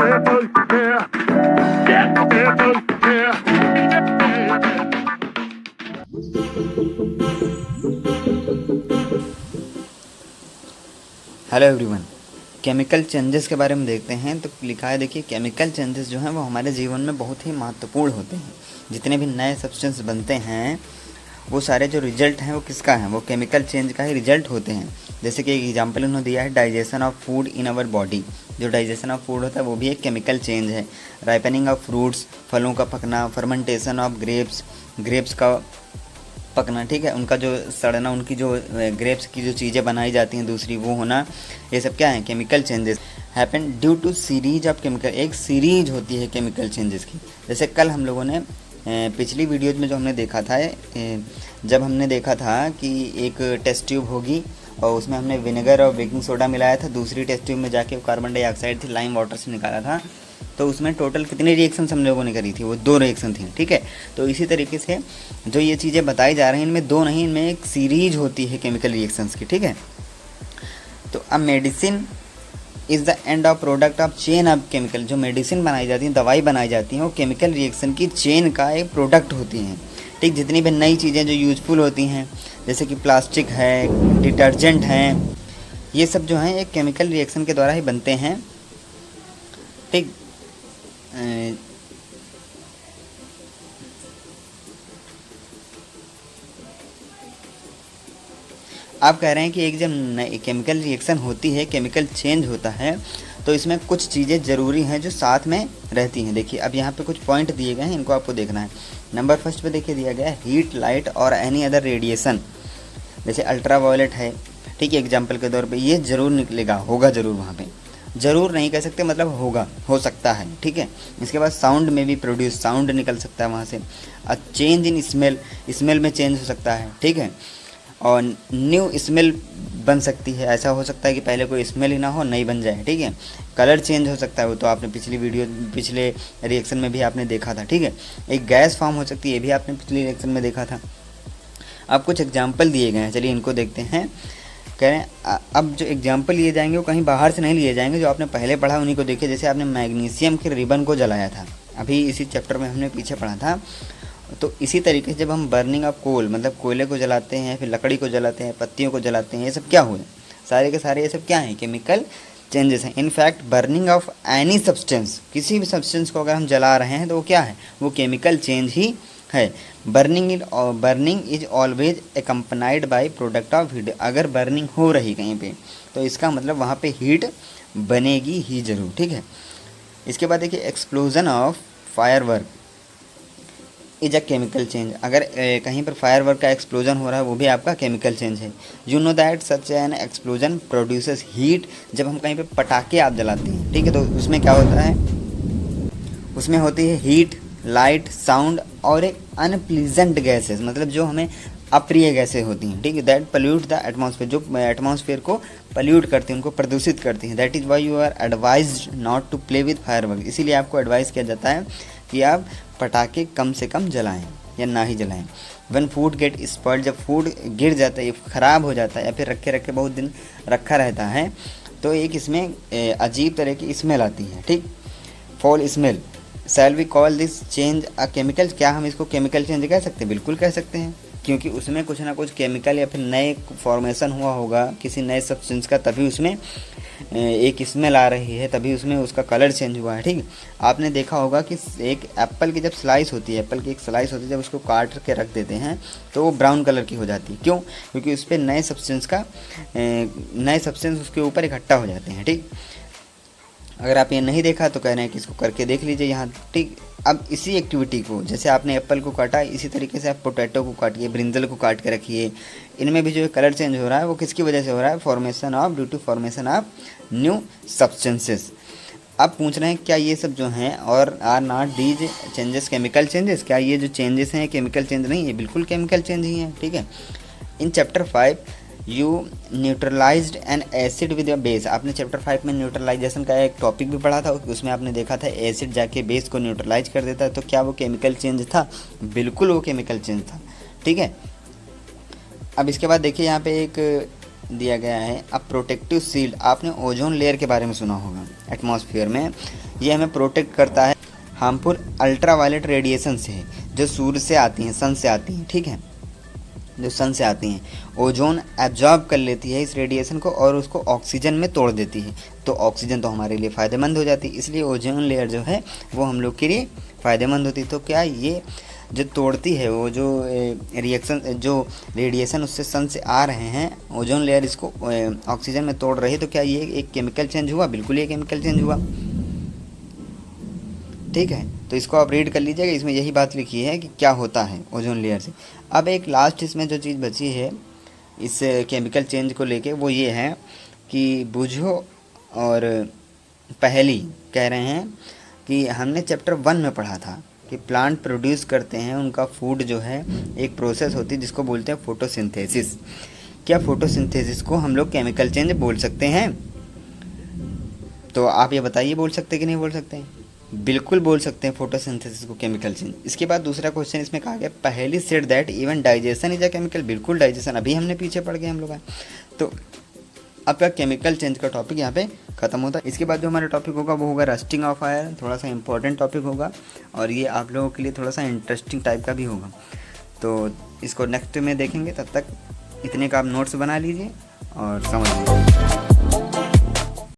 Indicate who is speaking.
Speaker 1: Hello everyone, chemical changes के बारे में देखते हैं। तो लिखा है, देखिए, केमिकल चेंजेस जो हैं वो हमारे जीवन में बहुत ही महत्वपूर्ण होते हैं। जितने भी नए सब्सटेंस बनते हैं वो सारे जो रिजल्ट हैं वो किसका है, वो केमिकल चेंज का ही रिजल्ट होते हैं। जैसे कि एक एग्जांपल उन्होंने दिया है, digestion of food in our body. जो डाइजेशन ऑफ फूड होता है वो भी एक केमिकल चेंज है। राइपनिंग ऑफ फ्रूट्स, फलों का पकना, फर्मेंटेशन ऑफ ग्रेप्स का पकना, ठीक है, उनका जो सड़ना, उनकी जो ग्रेप्स की जो चीज़ें बनाई जाती हैं दूसरी वो होना, ये सब क्या है, chemical changes happen due to series of chemical. एक सीरीज होती है केमिकल चेंजेस की। जैसे कल हम लोगों ने पिछली वीडियोज में जो हमने देखा था, जब हमने देखा था कि एक टेस्ट ट्यूब होगी और उसमें हमने विनेगर और बेकिंग सोडा मिलाया था, दूसरी टेस्ट ट्यूब में जाके कार्बन डाइऑक्साइड थी, लाइम वाटर से निकाला था, तो उसमें टोटल कितनी रिएक्शंस हम लोगों ने करी थी, वो 2 रिएक्शन थी, ठीक है। तो इसी तरीके से जो ये चीज़ें बताई जा रही हैं इनमें 2 नहीं, इनमें एक सीरीज होती है केमिकल रिएक्शंस की, ठीक है। तो अब medicine is the end of product of chain of chemical. जो मेडिसिन बनाई जाती है, दवाई बनाई जाती हैं, वो केमिकल रिएक्शन की चेन का एक प्रोडक्ट होती हैं, ठीक। जितनी भी नई चीज़ें जो यूजफुल होती हैं, जैसे कि प्लास्टिक है, डिटर्जेंट हैं, ये सब जो हैं एक केमिकल रिएक्शन के द्वारा ही बनते हैं, ठीक। आप कह रहे हैं कि एक जब केमिकल रिएक्शन होती है, केमिकल चेंज होता है, तो इसमें कुछ चीज़ें ज़रूरी हैं जो साथ में रहती हैं। देखिए, अब यहाँ पे कुछ पॉइंट दिए गए हैं, इनको आपको देखना है। नंबर फर्स्ट पे देखिए दिया गया है, हीट, लाइट और एनी अदर रेडिएशन। जैसे अल्ट्रा वायलेट है, ठीक है, एग्जाम्पल के तौर पे ये ज़रूर निकलेगा, होगा ज़रूर वहाँ पे, ज़रूर नहीं कह सकते, मतलब होगा, हो सकता है, ठीक है। इसके बाद साउंड में भी प्रोड्यूस, साउंड निकल सकता है वहाँ से। चेंज इन स्मेल, स्मेल में चेंज हो सकता है, ठीक है। और न्यू स्मेल बन सकती है, ऐसा हो सकता है कि पहले कोई स्मेल ही ना हो, नई बन जाए, ठीक है। कलर चेंज हो सकता है, वो तो आपने पिछले रिएक्शन में भी आपने देखा था, ठीक है। एक गैस फॉर्म हो सकती है, ये भी आपने पिछले रिएक्शन में देखा था। अब कुछ एग्जाम्पल दिए गए हैं, चलिए इनको देखते हैं। कह रहे हैं अब जो एग्जाम्पल लिए जाएंगे वो कहीं बाहर से नहीं लिए जाएंगे, जो आपने पहले पढ़ा उन्हीं को देखिए। जैसे आपने मैग्नीशियम के रिबन को जलाया था, अभी इसी चैप्टर में हमने पीछे पढ़ा था। तो इसी तरीके से जब हम बर्निंग ऑफ कोल, मतलब कोयले को जलाते हैं, फिर लकड़ी को जलाते हैं, पत्तियों को जलाते हैं, ये सब क्या हुए, सारे के सारे ये सब क्या हैं, केमिकल चेंजेस हैं। In fact burning of any substance, किसी भी सब्सटेंस को अगर हम जला रहे हैं तो वो क्या है, वो केमिकल चेंज ही है। Burning is always accompanied by product of heat. अगर बर्निंग हो रही कहीं पे तो इसका मतलब वहाँ पे हीट बनेगी ही ज़रूर, ठीक है। इसके बाद देखिए, explosion of firework is a chemical change. अगर कहीं पर फायरवर्क का एक्सप्लोजन हो रहा है वो भी आपका केमिकल चेंज है। You know that such an explosion produces heat. जब हम कहीं पे पटाखे आप जलाते हैं, ठीक है, तो उसमें क्या होता है, उसमें होती है हीट, लाइट, साउंड और एक अनप्लीजेंट गैसेस, मतलब जो हमें अप्रिय गैसें होती हैं, ठीक है। दैट पल्यूट द एटमॉस्फेयर, जो एटमॉस्फेयर को पल्यूट करती हैं, उनको प्रदूषित करती हैं। That is why you are advised not to play with firework. इसीलिए आपको एडवाइस किया जाता है कि आप पटाखे कम से कम जलाएं या ना ही जलाएं। वन फूड गेट स्पॉइल्ड, जब फूड गिर जाता है, ख़राब हो जाता है या फिर रखे रखे बहुत दिन रखा रहता है, तो एक इसमें अजीब तरह की स्मेल आती है, ठीक, foul smell. Shall we call this change a chemical. क्या हम इसको केमिकल चेंज कह सकते हैं? बिल्कुल कह सकते हैं, क्योंकि उसमें कुछ ना कुछ केमिकल या फिर नए फॉर्मेशन हुआ होगा किसी नए सब्सटेंस का, तभी उसमें एक स्मेल आ रही है, तभी उसमें उसका कलर चेंज हुआ है, ठीक। आपने देखा होगा कि एक एप्पल की जब स्लाइस होती है, एप्पल की एक स्लाइस होती है, जब उसको काट के रख देते हैं तो वो ब्राउन कलर की हो जाती है। क्यों? क्योंकि उस पर नए सब्सटेंस उसके ऊपर इकट्ठा हो जाते हैं, ठीक। अगर आप ये नहीं देखा तो कह रहे हैं कि इसको करके देख लीजिए यहाँ, ठीक। अब इसी एक्टिविटी को, जैसे आपने एप्पल को काटा, इसी तरीके से आप पोटैटो को काटिए, ब्रिंजल को काट के रखिए। इनमें भी जो कलर चेंज हो रहा है वो किसकी वजह से हो रहा है? Due to formation of new substances. अब पूछ रहे हैं क्या ये सब जो हैं और are not these changes chemical changes, क्या ये जो चेंजेस हैं केमिकल चेंज नहीं है? बिल्कुल केमिकल चेंज ही हैं, ठीक है। In chapter 5 you neutralised N acid with a base. आपने चैप्टर 5 में न्यूट्रलाइजेशन का एक टॉपिक भी पढ़ा था, उसमें आपने देखा था एसिड जाके बेस को न्यूट्रलाइज कर देता है। तो क्या वो केमिकल चेंज था? बिल्कुल वो केमिकल चेंज था, ठीक है। अब इसके बाद देखिए यहाँ पे एक दिया गया है, अब प्रोटेक्टिव शील्ड। आपने ओजोन लेयर के बारे में सुना होगा एटमॉस्फेयर में, ये हमें प्रोटेक्ट करता है हार्मफुल अल्ट्रावायलेट रेडिएशन से, जो सूर्य से आती हैं, सन से आती हैं, ठीक है, जो सन से आती हैं। ओजोन एब्जॉर्ब कर लेती है इस रेडिएशन को और उसको ऑक्सीजन में तोड़ देती है, तो ऑक्सीजन तो हमारे लिए फ़ायदेमंद हो जाती है, इसलिए ओजोन लेयर जो है वो हम लोग के लिए फ़ायदेमंद होती है। तो क्या ये जो तोड़ती है, वो जो रिएक्शन, जो रेडिएशन उससे सन से आ रहे हैं, ओजोन लेयर इसको ऑक्सीजन में तोड़ रही है, तो क्या ये एक केमिकल चेंज हुआ? बिल्कुल ये केमिकल चेंज हुआ, ठीक है। तो इसको आप रीड कर लीजिएगा, इसमें यही बात लिखी है कि क्या होता है ओजोन लेयर से। अब एक लास्ट इसमें जो चीज़ बची है इस केमिकल चेंज को लेके, वो ये है कि बूझो और पहली कह रहे हैं कि हमने चैप्टर 1 में पढ़ा था कि प्लांट प्रोड्यूस करते हैं, उनका फूड जो है एक प्रोसेस होती है जिसको बोलते हैं फोटोसिंथेसिस। क्या फोटोसिंथेसिस को हम लोग केमिकल चेंज बोल सकते हैं? तो आप ये बताइए, बोल सकते कि नहीं बोल सकते हैं? बिल्कुल बोल सकते हैं फोटोसिंथेसिस को केमिकल चेंज। इसके बाद दूसरा क्वेश्चन इसमें कहा गया, पहली said that even digestion is a chemical. बिल्कुल डाइजेशन, अभी हमने पीछे पड़ गए हम लोग। तो आपका केमिकल चेंज का टॉपिक यहाँ पे ख़त्म होता है। इसके बाद जो हमारा टॉपिक होगा वो होगा रस्टिंग ऑफ आयरन, थोड़ा सा इंपॉर्टेंट टॉपिक होगा और ये आप लोगों के लिए थोड़ा सा इंटरेस्टिंग टाइप का भी होगा। तो इसको नेक्स्ट में देखेंगे, तब तक इतने का आप नोट्स बना लीजिए और समझ लीजिए।